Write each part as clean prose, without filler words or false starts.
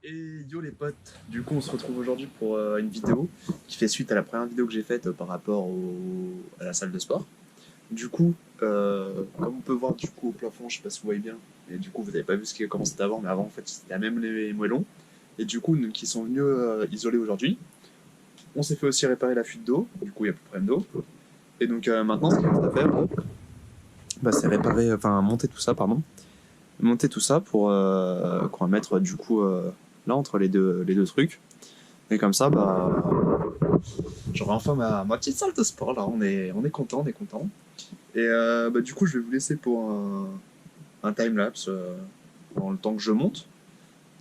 Et yo les potes, du coup on se retrouve aujourd'hui pour une vidéo qui fait suite à la première vidéo que j'ai faite par rapport à la salle de sport. Du coup, comme on peut voir du coup au plafond, je sais pas si vous voyez bien, et du coup vous avez pas vu comment c'était avant, mais avant en fait c'était la même les moellons. Et du coup, nous qui sont venus isoler aujourd'hui, on s'est fait aussi réparer la fuite d'eau, du coup il y a plus de problème d'eau. Et donc maintenant ce qu'il reste à faire, bah, c'est réparer, enfin monter tout ça, pardon. Monter tout ça pour qu'on va mettre du coup là entre les deux trucs. Et comme ça, bah, j'aurai enfin ma petite salle de sport là. On est content, on est content. Et bah, du coup, je vais vous laisser pour un time-lapse dans le temps que je monte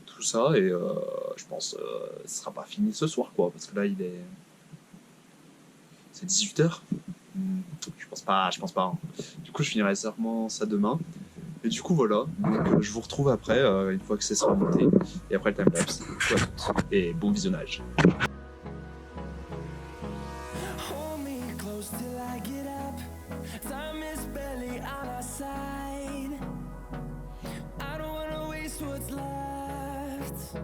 tout ça. Et je pense ce sera pas fini ce soir, quoi. Parce que là, c'est 18h. Je pense pas, je pense pas, hein. Du coup, je finirai sûrement ça demain. Et du coup, voilà. Donc, je vous retrouve après, une fois que c'est sera monté. Et après le time-lapse. Voilà. Et bon visionnage. Hold me close till I get up. Time is barely on our side. I don't wanna waste what's left.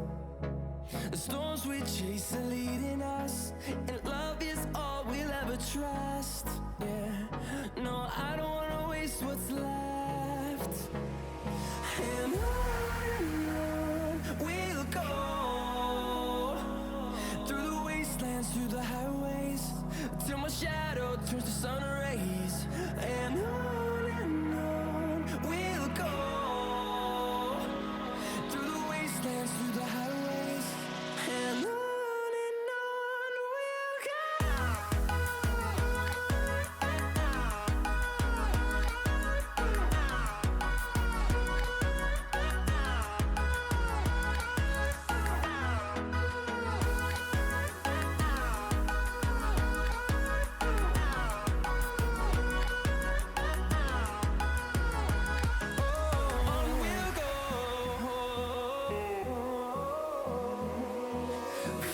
The storms we chase are leading us, and love is all we'll ever trust. Yeah, no, I don't wanna waste what's left. And on we'll go, through the wastelands, through the highways, till my shadow turns to sun rays. And on we'll go, through the wastelands, through the highways. And on we'll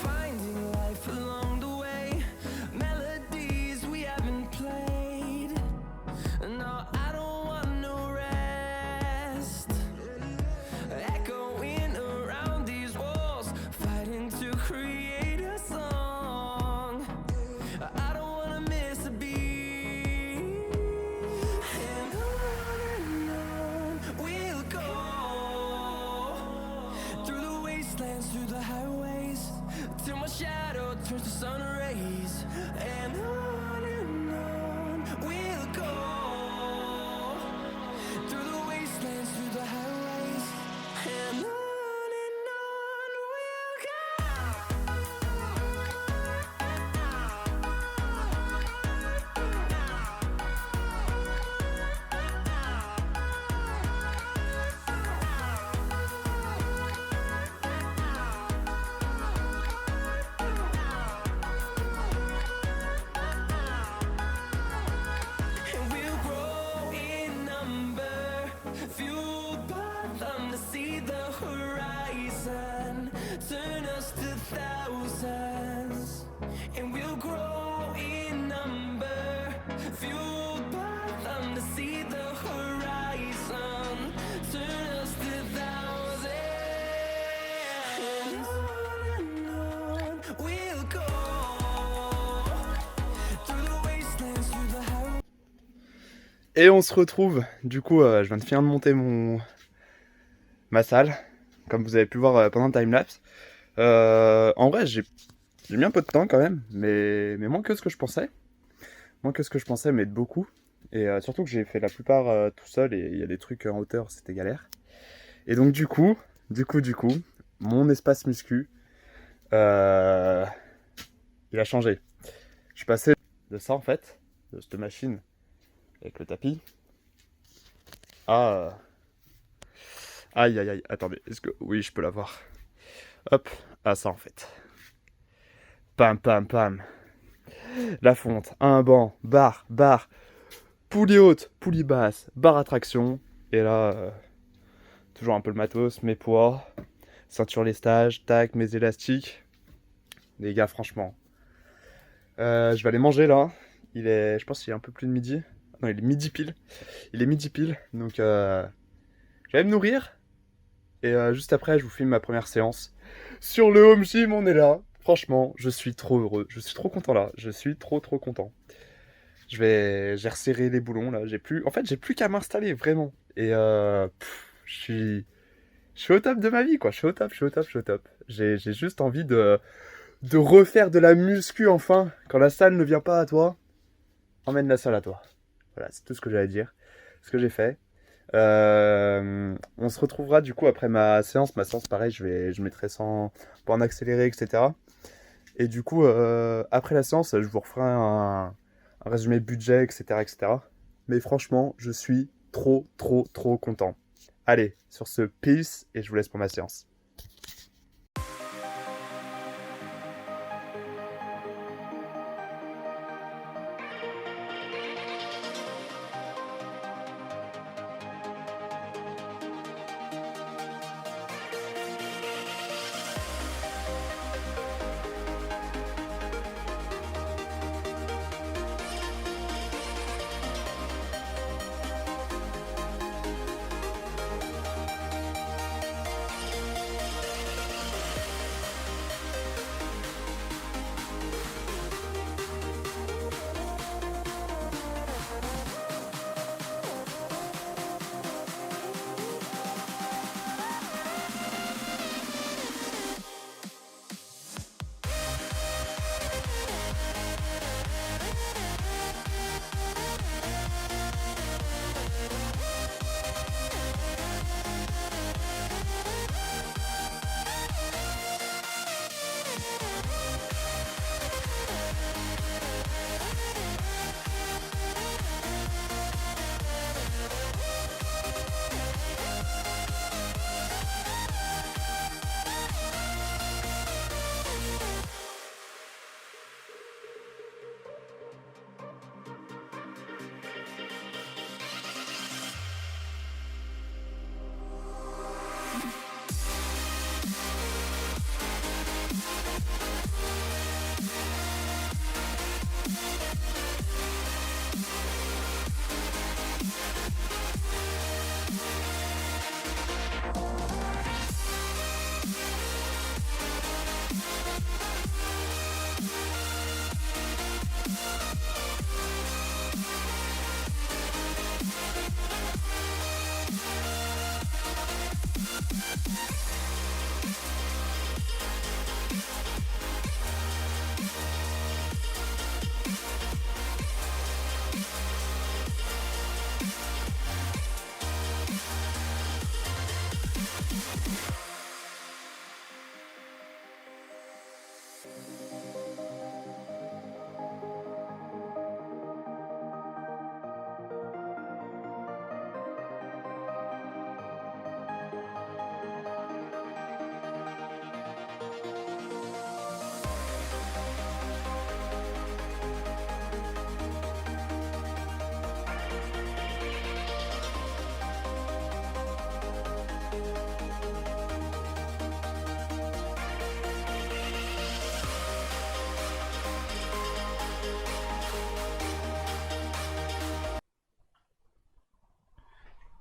finding life along the way, melodies we haven't played. No, I don't want no rest. Echoing around these walls, fighting to create a song. I don't wanna miss a beat. And on we'll go, through the wastelands, through the highways, till my shadow turns to sun rays. And on we'll go, through the wastelands, through the highways. And on we'll and we'll grow in number, fueled by them to see the horizon, turn us to thousands. And we'll grow in number, fueled by them to see the horizon, turn us to thousands. And on we'll go, through the wastelands, through the highways. Et on se retrouve, du coup je viens de finir de monter ma salle, comme vous avez pu voir pendant le timelapse. En vrai j'ai mis un peu de temps quand même, mais moins que ce que je pensais. Moins que ce que je pensais, mais de beaucoup. Et surtout que j'ai fait la plupart tout seul, et il y a des trucs en hauteur, c'était galère. Et donc du coup, mon espace muscu, il a changé. Je suis passé de ça en fait, de cette machine avec le tapis, à... Aïe aïe aïe, attendez, est-ce que... Oui, je peux l'avoir. Hop, à ça en fait. Pam pam pam. La fonte, un banc, barre, poulie haute, poulie basse, barre à traction. Et là, toujours un peu le matos, mes poids, ceinture lestage, tac, mes élastiques. Les gars, franchement. Je vais aller manger là. Je pense qu'il est un peu plus de midi. Non, il est midi pile. Donc, je vais me nourrir. Et juste après, je vous filme ma première séance. Sur le home gym, on est là. Franchement, je suis trop heureux. Je suis trop content là. Je suis trop content. J'ai resserré les boulons là. En fait, j'ai plus qu'à m'installer vraiment. Et je suis au top de ma vie quoi. Je suis au top, je suis au top, je suis au top. J'ai juste envie de refaire de la muscu enfin. Quand la salle ne vient pas à toi, emmène la salle à toi. Voilà, c'est tout ce que j'allais dire. Ce que j'ai fait. On se retrouvera du coup après ma séance. Ma séance, pareil, je mettrai ça pour en accélérer, etc. Et du coup, après la séance, je vous referai un résumé budget, etc., etc. Mais franchement, je suis trop content. Allez, sur ce, peace, et je vous laisse pour ma séance.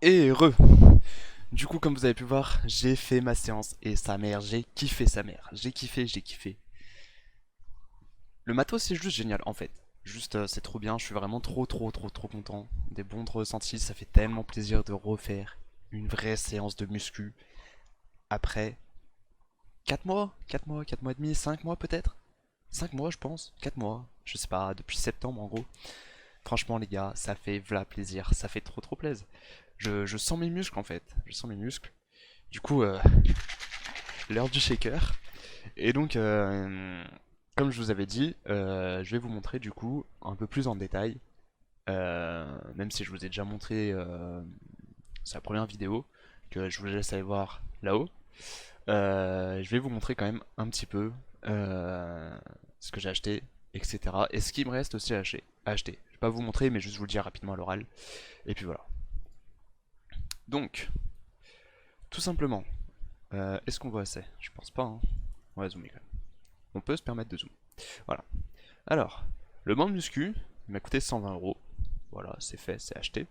Et heureux. Du coup, comme vous avez pu voir, j'ai fait ma séance et sa mère, j'ai kiffé sa mère. J'ai kiffé, j'ai kiffé. Le matos, c'est juste génial en fait. Juste, c'est trop bien. Je suis vraiment trop content. Des bons ressentis. Ça fait tellement plaisir de refaire une vraie séance de muscu après 4 mois, 4 mois et demi, 5 mois peut-être. 5 mois, je pense. 4 mois. Je sais pas, depuis septembre en gros. Franchement, les gars, ça fait v'là plaisir. Ça fait trop plaisir. Je sens mes muscles en fait. Je sens mes muscles. Du coup, l'heure du shaker. Et donc, comme je vous avais dit, je vais vous montrer du coup un peu plus en détail. Même si je vous ai déjà montré sa première vidéo, que je vous laisse aller voir là-haut. Je vais vous montrer quand même un petit peu ce que j'ai acheté, etc. Et ce qui me reste aussi à acheter. Je vais pas vous montrer, mais juste vous le dire rapidement à l'oral. Et puis voilà. Donc, tout simplement, est-ce qu'on voit assez? Je pense pas, hein. On va zoomer quand même. On peut se permettre de zoom. Voilà. Alors, le banc de muscu, il m'a coûté 120 euros. Voilà, c'est fait, c'est acheté.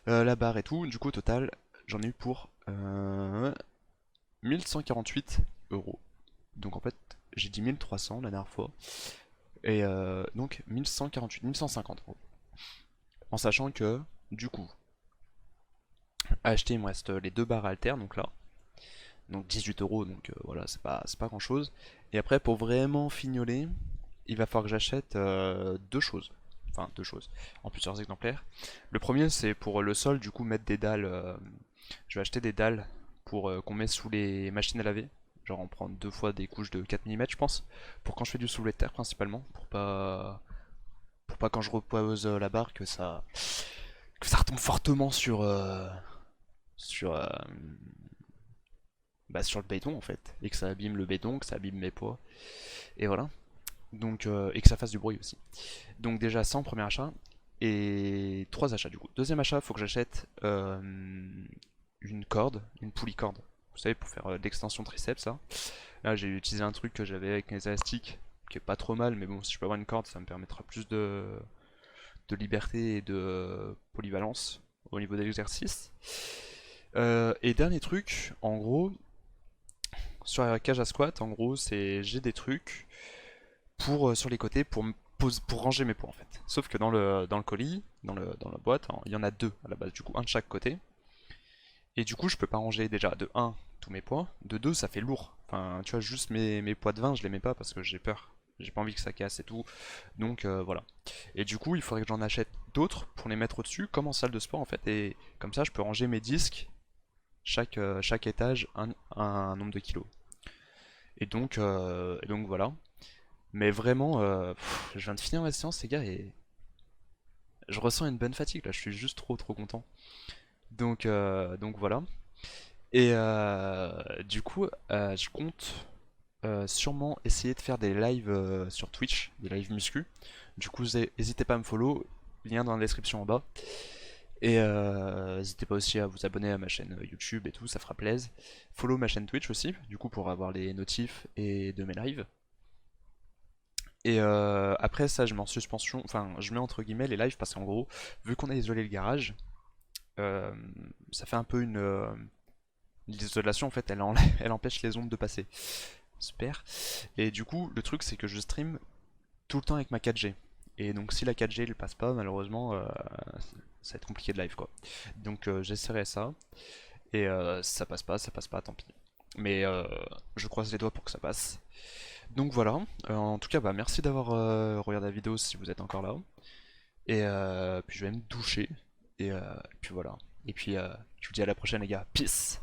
La barre et tout, du coup, au total, j'en ai eu pour 1148 euros. Donc en fait, j'ai dit 1300 la dernière fois. Et donc 1148, 1150 euros. En sachant que, du coup, à acheter, il me reste les deux barres halter, donc là. Donc 18 euros, donc voilà, c'est pas grand chose. Et après, pour vraiment fignoler, il va falloir que j'achète deux choses. Enfin, deux choses, en plusieurs exemplaires. Le premier, c'est pour le sol, du coup, mettre des dalles. Je vais acheter des dalles pour qu'on met sous les machines à laver. Genre, on prend deux fois des couches de 4 mm, je pense. Pour quand je fais du soulevé de terre, principalement. Pour pas quand je repose la barre que ça retombe fortement sur, euh, sur le béton en fait, et que ça abîme le béton, que ça abîme mes poids, et voilà. Donc, et que ça fasse du bruit aussi. Donc déjà 100 premier achat, et 3 achats du coup. Deuxième achat, faut que j'achète une corde, une poulie corde. Vous savez, pour faire de l'extension triceps, ça. Là, j'ai utilisé un truc que j'avais avec mes élastiques, qui est pas trop mal, mais bon, si je peux avoir une corde, ça me permettra plus de liberté et de polyvalence au niveau de l'exercice. Et dernier truc, en gros, sur la cage à squat, en gros, c'est j'ai des trucs pour sur les côtés pour ranger mes poids en fait. Sauf que dans le colis, dans la boîte, hein, il y en a deux à la base, du coup un de chaque côté. Et du coup, je peux pas ranger déjà de un tous mes poids, de 2 ça fait lourd. Enfin, tu vois, juste mes poids de 20, je les mets pas parce que j'ai peur. J'ai pas envie que ça casse et tout. Donc voilà. Et du coup, il faudrait que j'en achète d'autres pour les mettre au-dessus, comme en salle de sport en fait. Et comme ça, je peux ranger mes disques, chaque étage, un nombre de kilos. Et donc voilà. Mais vraiment, je viens de finir ma séance, les gars, et je ressens une bonne fatigue là. Je suis juste trop content. Donc voilà. Et du coup, je compte sûrement essayer de faire des lives sur Twitch, des lives muscu. Du coup, n'hésitez pas à me follow, lien dans la description en bas. Et n'hésitez pas aussi à vous abonner à ma chaîne YouTube et tout, ça fera plaisir. Follow ma chaîne Twitch aussi, du coup pour avoir les notifs et de mes lives. Et après ça, je mets en suspension, enfin je mets entre guillemets les lives parce qu'en gros, vu qu'on a isolé le garage, euh, ça fait un peu l'isolation en fait, elle empêche les ondes de passer. Super. Et du coup, le truc c'est que je stream tout le temps avec ma 4G. Et donc si la 4G ne passe pas, malheureusement, ça va être compliqué de live quoi. Donc j'essaierai ça. Et ça passe pas, tant pis. Mais je croise les doigts pour que ça passe. Donc voilà. En tout cas, bah, merci d'avoir regardé la vidéo si vous êtes encore là. Et puis je vais me doucher. Et puis voilà. Et puis je vous dis à la prochaine les gars. Peace.